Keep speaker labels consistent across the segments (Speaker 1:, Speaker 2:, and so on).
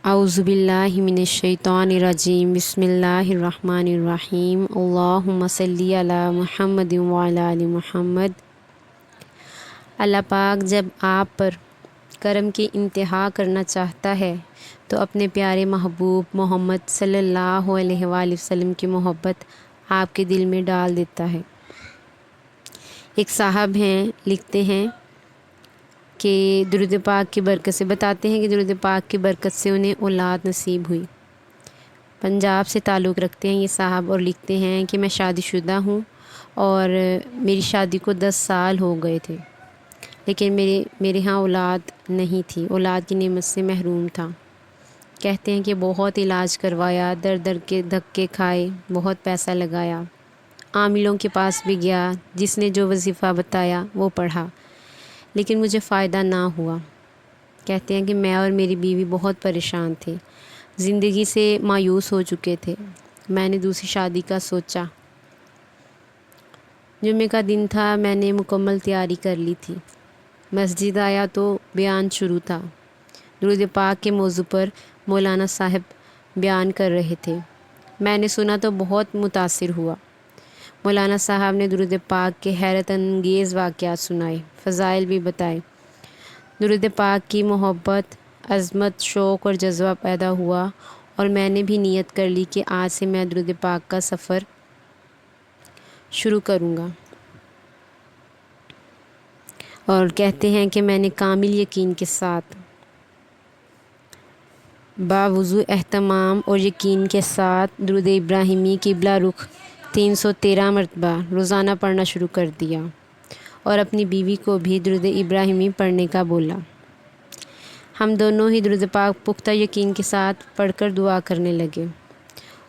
Speaker 1: اعوذ باللہ من الشیطان الرجیم بسم اللہ الرحمن الرحیم اللہم صلی علی محمد وعلی آل محمد۔ اللہ پاک جب آپ پر کرم کی انتہا کرنا چاہتا ہے تو اپنے پیارے محبوب محمد صلی اللہ علیہ وآلہ وسلم کی محبت آپ کے دل میں ڈال دیتا ہے۔ ایک صاحب ہیں، لکھتے ہیں کہ درود پاک کی برکت سے بتاتے ہیں کہ درود پاک کی برکت سے انہیں اولاد نصیب ہوئی۔ پنجاب سے تعلق رکھتے ہیں یہ صاحب اور لکھتے ہیں کہ میں شادی شدہ ہوں اور میری شادی کو 10 سال ہو گئے تھے، لیکن میرے ہاں اولاد نہیں تھی، اولاد کی نعمت سے محروم تھا۔ کہتے ہیں کہ بہت علاج کروایا، در در کے دھکے کھائے، بہت پیسہ لگایا، عاملوں کے پاس بھی گیا، جس نے جو وظیفہ بتایا وہ پڑھا، لیکن مجھے فائدہ نہ ہوا۔ کہتے ہیں کہ میں اور میری بیوی بہت پریشان تھے، زندگی سے مایوس ہو چکے تھے۔ میں نے دوسری شادی کا سوچا۔ جمعے کا دن تھا، میں نے مکمل تیاری کر لی تھی۔ مسجد آیا تو بیان شروع تھا۔ درود پاک کے موضوع پر مولانا صاحب بیان کر رہے تھے۔ میں نے سنا تو بہت متاثر ہوا۔ مولانا صاحب نے درود پاک کے حیرت انگیز واقعات سنائے، فضائل بھی بتائے۔ درود پاک کی محبت، عظمت، شوق اور جذبہ پیدا ہوا اور میں نے بھی نیت کر لی کہ آج سے میں درود پاک کا سفر شروع کروں گا۔ اور کہتے ہیں کہ میں نے کامل یقین کے ساتھ، باوضو اہتمام اور یقین کے ساتھ درود ابراہیمی قبلہ رخ 313 مرتبہ روزانہ پڑھنا شروع کر دیا اور اپنی بیوی کو بھی درود ابراہیمی پڑھنے کا بولا۔ ہم دونوں ہی درود پاک پختہ یقین کے ساتھ پڑھ کر دعا کرنے لگے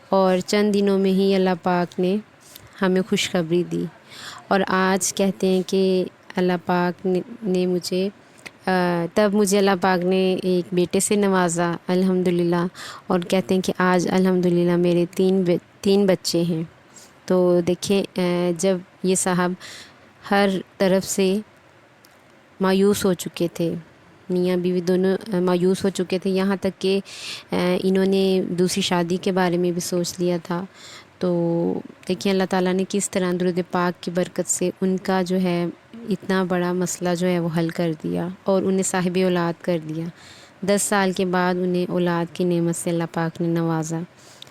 Speaker 1: اور چند دنوں میں ہی اللہ پاک نے ہمیں خوشخبری دی۔ اور آج کہتے ہیں کہ اللہ پاک نے مجھے اللہ پاک نے ایک بیٹے سے نوازا الحمدللہ، اور کہتے ہیں کہ آج الحمدللہ میرے تین بچے ہیں۔ تو دیکھیں، جب یہ صاحب ہر طرف سے مایوس ہو چکے تھے، میاں بیوی دونوں مایوس ہو چکے تھے، یہاں تک کہ انہوں نے دوسری شادی کے بارے میں بھی سوچ لیا تھا۔ تو دیکھیں اللہ تعالیٰ نے کس طرح درود پاک کی برکت سے ان کا جو ہے اتنا بڑا مسئلہ جو ہے وہ حل کر دیا اور انہیں صاحب اولاد کر دیا۔ 10 سال کے بعد انہیں اولاد کی نعمت سے اللہ پاک نے نوازا۔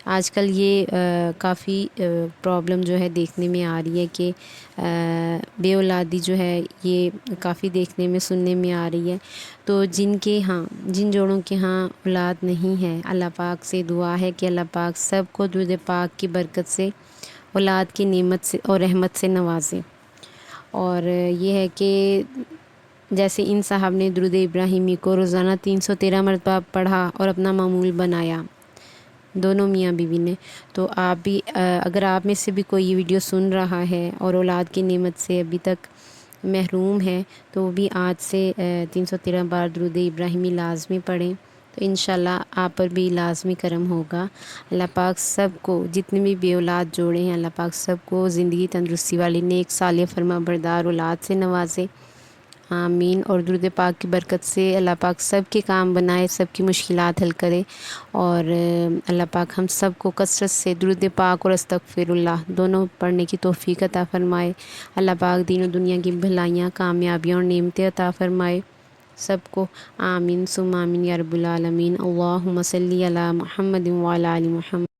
Speaker 1: آج کل یہ کافی پرابلم جو ہے دیکھنے میں آ رہی ہے کہ بے اولادی جو ہے یہ کافی دیکھنے میں سننے میں آ رہی ہے۔ تو جن جوڑوں کے ہاں اولاد نہیں ہے، اللہ پاک سے دعا ہے کہ اللہ پاک سب کو درود پاک کی برکت سے اولاد کی نعمت سے اور رحمت سے نوازے۔ اور یہ ہے کہ جیسے ان صاحب نے درود ابراہیمی کو روزانہ 313 مرتبہ پڑھا اور اپنا معمول بنایا، دونوں میاں بیوی نے، تو آپ بھی اگر آپ میں سے بھی کوئی یہ ویڈیو سن رہا ہے اور اولاد کی نعمت سے ابھی تک محروم ہے تو وہ بھی آج سے 313 بار درود ابراہیمی لازمی پڑھیں، تو انشاءاللہ آپ پر بھی لازمی کرم ہوگا۔ اللہ پاک سب کو، جتنے بھی بے اولاد جوڑے ہیں، اللہ پاک سب کو زندگی تندرستی والی نیک صالح فرما بردار اولاد سے نوازے، آمین۔ اور درود پاک کی برکت سے اللہ پاک سب کے کام بنائے، سب کی مشکلات حل کرے، اور اللہ پاک ہم سب کو کثرت سے درود پاک اور استغفر اللہ دونوں پڑھنے کی توفیق عطا فرمائے۔ اللہ پاک دین و دنیا کی بھلائیاں، کامیابیاں اور نعمتیں عطا فرمائے سب کو، آمین ثم آمین یا رب العالمین۔ اللہم صلی علی محمد وعلی آل محمد۔